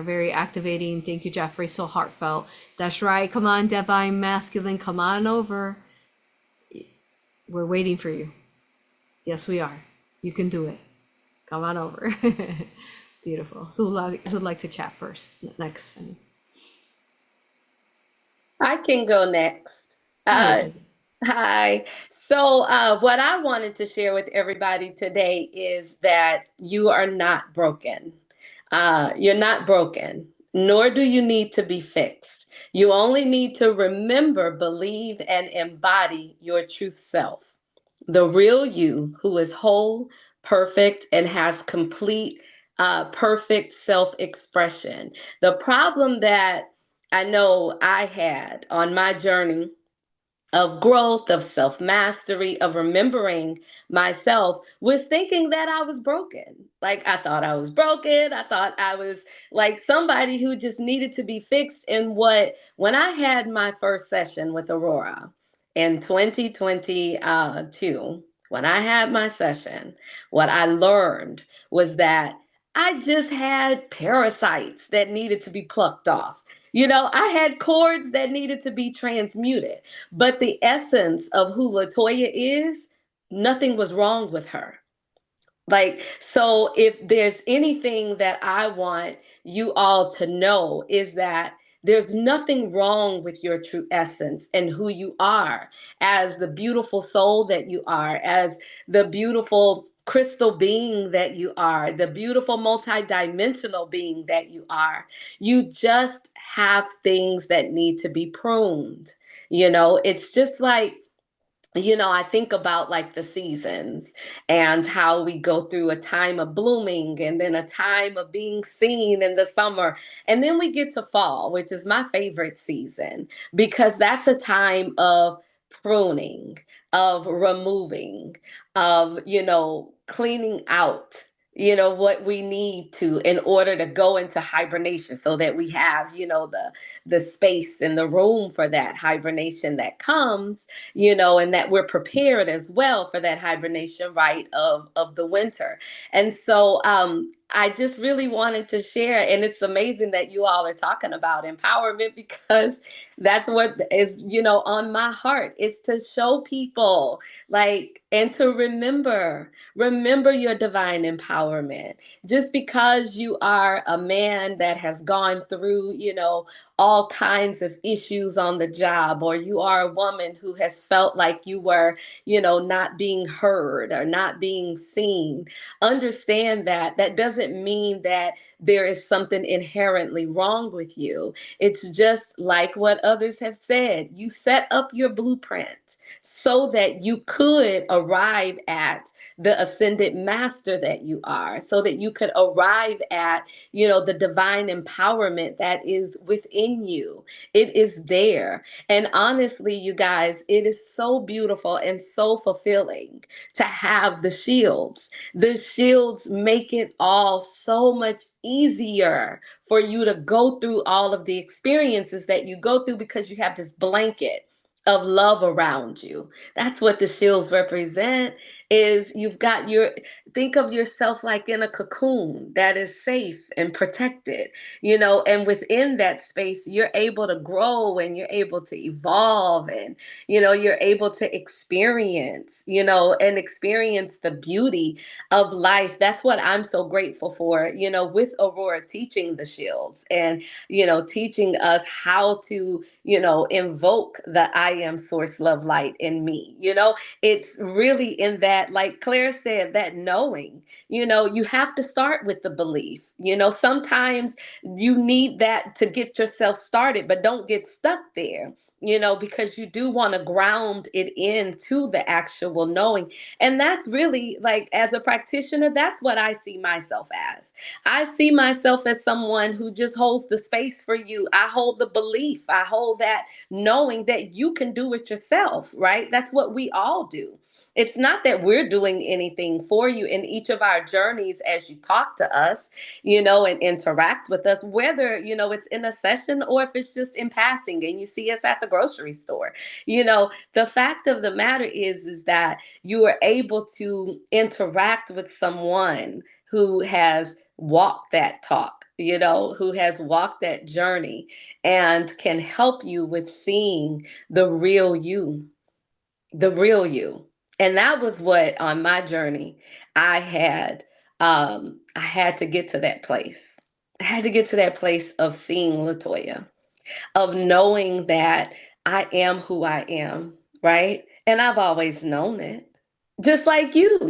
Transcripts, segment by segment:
Very activating. Thank you, Jeffrey. So heartfelt. That's right. Come on, Divine Masculine. Come on over. We're waiting for you. Yes, we are. You can do it. Come on over. Beautiful. So who'd like to chat first? Next. I can go next. Go ahead, Uh, David. Hi. What I wanted to share with everybody today is that you are not broken. You're not broken, nor do you need to be fixed. You only need to remember, believe, and embody your true self, the real you who is whole, perfect, and has complete, perfect self expression. The problem that I know I had on my journey of growth, of self mastery, of remembering myself was thinking that I was broken. Like, I thought I was broken. I thought I was like somebody who just needed to be fixed. When I had my first session with Aurora in 2022, when I had my session, what I learned was that I just had parasites that needed to be plucked off. I had cords that needed to be transmuted. But the essence of who Latoya is, nothing was wrong with her. So if there's anything that I want you all to know is that there's nothing wrong with your true essence and who you are as the beautiful soul that you are, as the beautiful crystal being that you are, the beautiful multidimensional being that you are. You just have things that need to be pruned. It's just like, I think about like the seasons and how we go through a time of blooming and then a time of being seen in the summer. And then we get to fall, which is my favorite season because that's a time of pruning, of removing, of, cleaning out. What we need to in order to go into hibernation so that we have, the space and the room for that hibernation that comes, and that we're prepared as well for that hibernation, right, of the winter. And so I just really wanted to share, and it's amazing that you all are talking about empowerment because that's what is, on my heart is to show people like and to remember your divine empowerment. Just because you are a man that has gone through, all kinds of issues on the job, or you are a woman who has felt like you were, not being heard or not being seen. Understand that that doesn't mean that there is something inherently wrong with you. It's just like what others have said. You set up your blueprint so that you could arrive at the ascended master that you are, so that you could arrive at, the divine empowerment that is within you. It is there. And honestly, you guys, it is so beautiful and so fulfilling to have the shields. The shields make it all so much easier for you to go through all of the experiences that you go through because you have this blanket of love around you. That's what the shields represent. Is you've got your, think of yourself like in a cocoon that is safe and protected, and within that space you're able to grow and you're able to evolve, and you're able to experience, and experience the beauty of life. That's what I'm so grateful for, with Aurora teaching the shields and teaching us how to, invoke the I am source love light in me. It's really in that, like Claire said, that knowing, you have to start with the belief. Sometimes you need that to get yourself started, but don't get stuck there, because you do want to ground it into the actual knowing. And that's really like, as a practitioner, that's what I see myself as. I see myself as someone who just holds the space for you. I hold the belief, I hold that knowing that you can do it yourself, right? That's what we all do. It's not that we're doing anything for you in each of our journeys as you talk to us, and interact with us, whether, it's in a session or if it's just in passing and you see us at the grocery store. The fact of the matter is that you are able to interact with someone who has walked that talk, who has walked that journey and can help you with seeing the real you, the real you. And that was what on my journey I had I had to get to that place. I had to get to that place of seeing Latoya, of knowing that I am who I am, right? And I've always known it. Just like you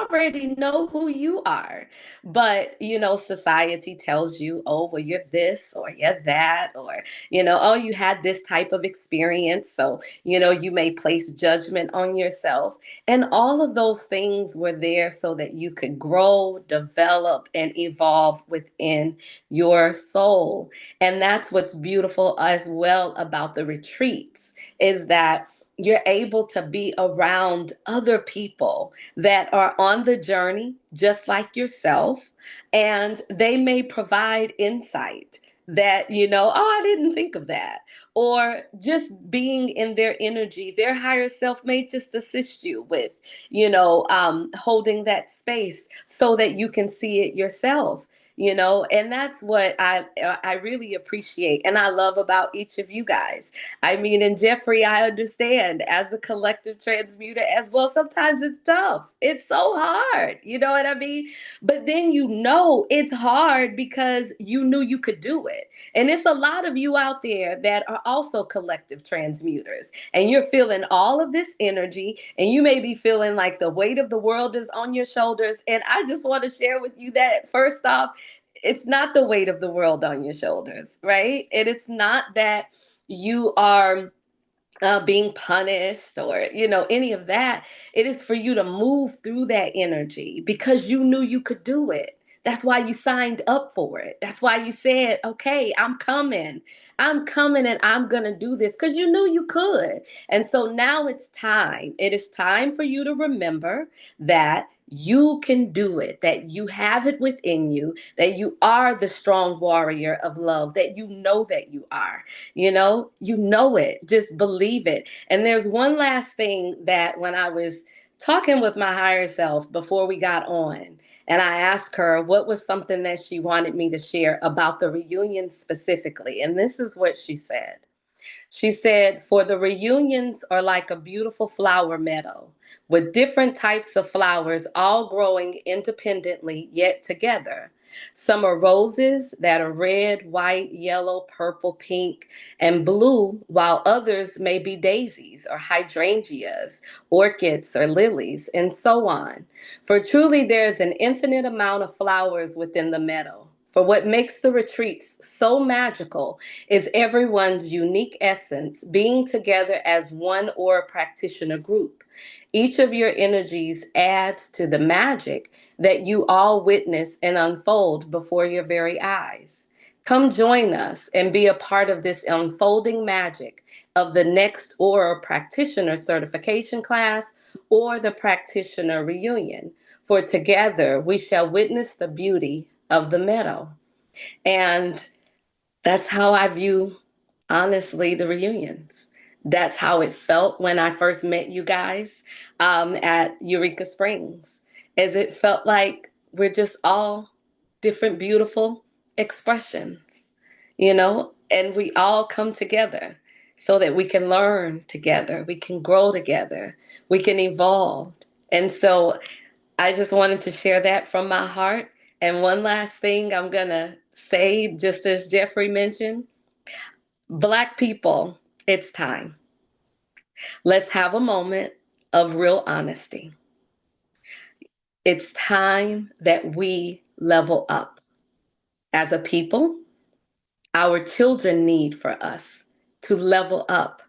already know who you are. But, society tells you, oh, well, you're this or you're that, or, oh, you had this type of experience. So, you may place judgment on yourself. And all of those things were there so that you could grow, develop, and evolve within your soul. And that's what's beautiful as well about the retreats is that you're able to be around other people that are on the journey just like yourself, and they may provide insight that, oh, I didn't think of that. Or just being in their energy, their higher self may just assist you with, holding that space so that you can see it yourself. And that's what I really appreciate and I love about each of you guys. I mean, and Jeffrey, I understand as a collective transmuter as well, sometimes it's tough, it's so hard, you know what I mean? But then it's hard because you knew you could do it. And it's a lot of you out there that are also collective transmuters, and you're feeling all of this energy, and you may be feeling like the weight of the world is on your shoulders. And I just want to share with you that first off, it's not the weight of the world on your shoulders, right? And it's not that you are being punished or any of that. It is for you to move through that energy because you knew you could do it. That's why you signed up for it. That's why you said, okay, I'm coming and I'm going to do this because you knew you could. And so now it's time. It is time for you to remember that you can do it, that you have it within you, that you are the strong warrior of love, that you know that you are. You know it. Just believe it. And there's one last thing that when I was talking with my higher self before we got on, and I asked her what was something that she wanted me to share about the reunion specifically. And this is what she said. She said, for the reunions are like a beautiful flower meadow with different types of flowers all growing independently yet together. Some are roses that are red, white, yellow, purple, pink, and blue, while others may be daisies or hydrangeas, orchids or lilies, and so on. For truly there is an infinite amount of flowers within the meadow. For what makes the retreats so magical is everyone's unique essence being together as one or a practitioner group. Each of your energies adds to the magic that you all witness and unfold before your very eyes. Come join us and be a part of this unfolding magic of the next Aura Practitioner certification class or the practitioner reunion. For together we shall witness the beauty of the meadow. And that's how I view, honestly, the reunions. That's how it felt when I first met you guys at Eureka Springs, as it felt like we're just all different, beautiful expressions, and we all come together so that we can learn together, we can grow together, we can evolve. And so I just wanted to share that from my heart. And one last thing I'm going to say, just as Jeffrey mentioned, Black people, it's time. Let's have a moment of real honesty. It's time that we level up as a people. Our children need for us to level up.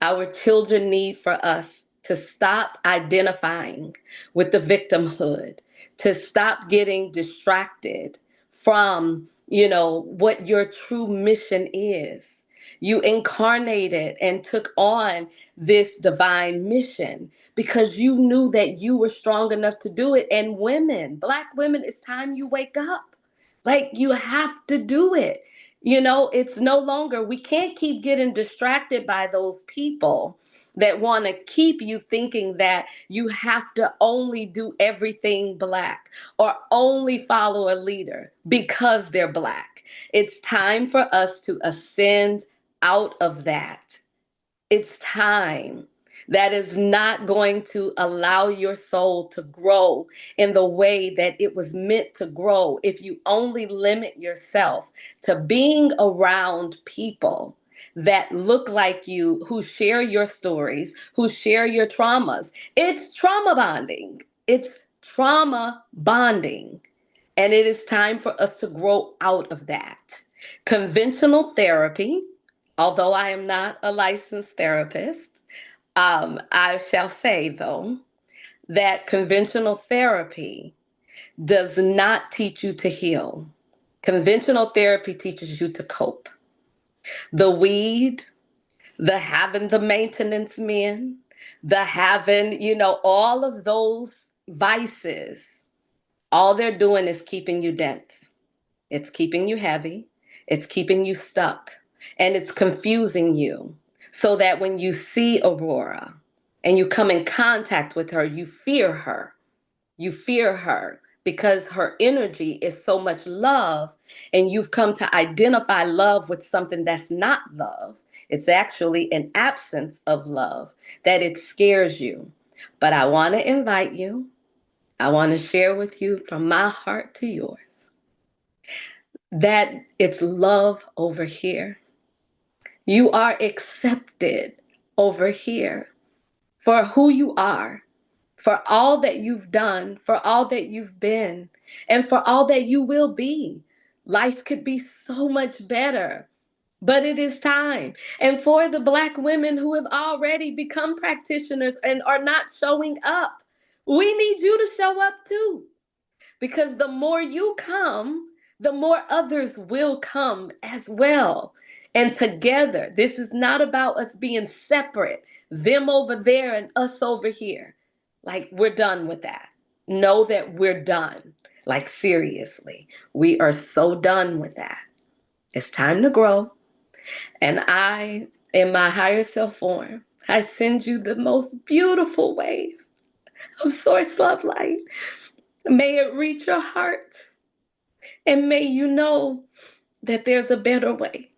Our children need for us to stop identifying with the victimhood, to stop getting distracted from, what your true mission is. You incarnated and took on this divine mission because you knew that you were strong enough to do it. And women, Black women, it's time you wake up. Like, you have to do it. You know, it's no longer, we can't keep getting distracted by those people that want to keep you thinking that you have to only do everything black or only follow a leader because they're black. It's time for us to ascend out of that. It's time. That is not going to allow your soul to grow in the way that it was meant to grow if you only limit yourself to being around people that look like you, who share your stories, who share your traumas. It's trauma bonding. It's trauma bonding. And it is time for us to grow out of that. Conventional therapy, although I am not a licensed therapist, I shall say, though, that conventional therapy does not teach you to heal. Conventional therapy teaches you to cope. The weed, the having the maintenance men, the having, all of those vices, all they're doing is keeping you dense. It's keeping you heavy. It's keeping you stuck. And it's confusing you so that when you see Aurora and you come in contact with her, you fear her. You fear her because her energy is so much love, and you've come to identify love with something that's not love. It's actually an absence of love, that it scares you. But I want to invite you, I want to share with you from my heart to yours that it's love over here. You are accepted over here for who you are, for all that you've done, for all that you've been, and for all that you will be. Life could be so much better, but it is time. And for the Black women who have already become practitioners and are not showing up, we need you to show up too. Because the more you come, the more others will come as well. And together, this is not about us being separate, them over there and us over here. Like, we're done with that. Know that we're done. Like, seriously, we are so done with that. It's time to grow. And I, in my higher self form, I send you the most beautiful wave of source love light. May it reach your heart. And may you know that there's a better way,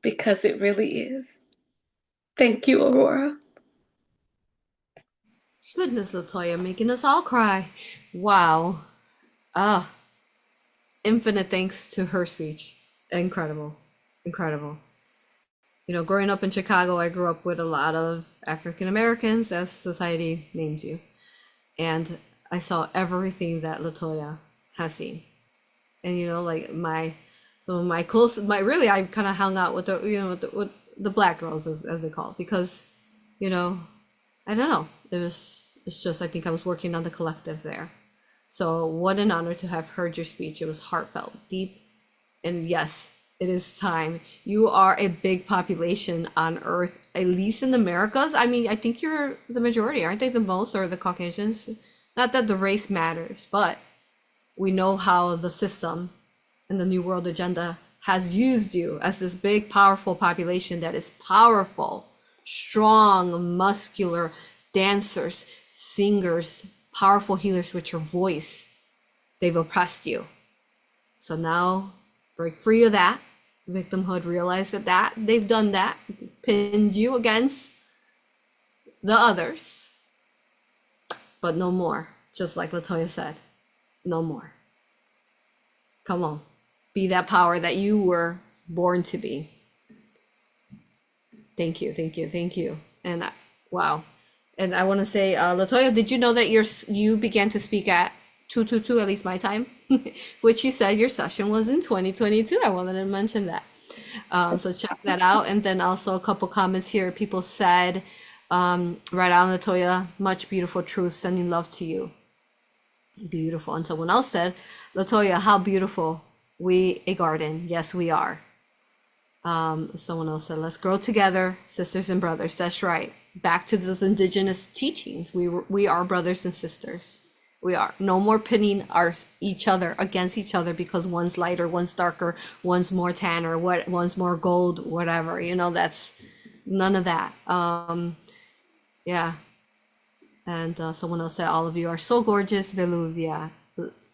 because it really is. Thank you, Aurora. Goodness, Latoya, making us all cry. Wow. Ah, infinite thanks to her speech. Incredible. Incredible. Growing up in Chicago, I grew up with a lot of African Americans, as society names you. And I saw everything that Latoya has seen. And like some of my close, I kind of hung out with the black girls, as they call it, because I don't know, it's just, I think I was working on the collective there. So what an honor to have heard your speech. It was heartfelt, deep, and yes, it is time. You are a big population on Earth, at least in the Americas. I mean, I think you're the majority, aren't they? The most, or the Caucasians? Not that the race matters, but we know how the system and the New World Agenda has used you as this big, powerful population that is powerful, strong, muscular dancers, singers, powerful healers with your voice. They've oppressed you. So now break free of that victimhood, realize that they've done that, pinned you against the others, but no more. Just like Latoya said, no more. Come on, be that power that you were born to be. Thank you, thank you, thank you. And wow. And I want to say, Latoya, did you know that you began to speak at 222, at least my time, which you said your session was in 2022. I wanted to mention that. So check that out. And then also a couple comments here. People said, right on, Latoya, much beautiful truth, sending love to you. Beautiful. And someone else said, Latoya, how beautiful. We a garden. Yes, we are. Someone else said, let's grow together, sisters and brothers. That's right. Back to those indigenous teachings. We are brothers and sisters. We are. No more pitting each other against each other because one's lighter, one's darker, one's more tan, or one's more gold, whatever. That's none of that. Yeah. And someone else said, all of you are so gorgeous, Veluvia.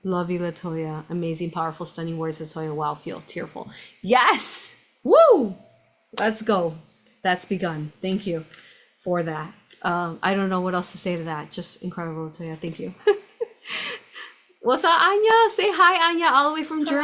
Love you, Latoya. Amazing, powerful, stunning words, Latoya. Wow, feel tearful. Yes! Woo! Let's go. That's begun. Thank you for that. I don't know what else to say to that. Just incredible, Latoya. Thank you. What's up, Anya? Say hi, Anya, all the way from Germany.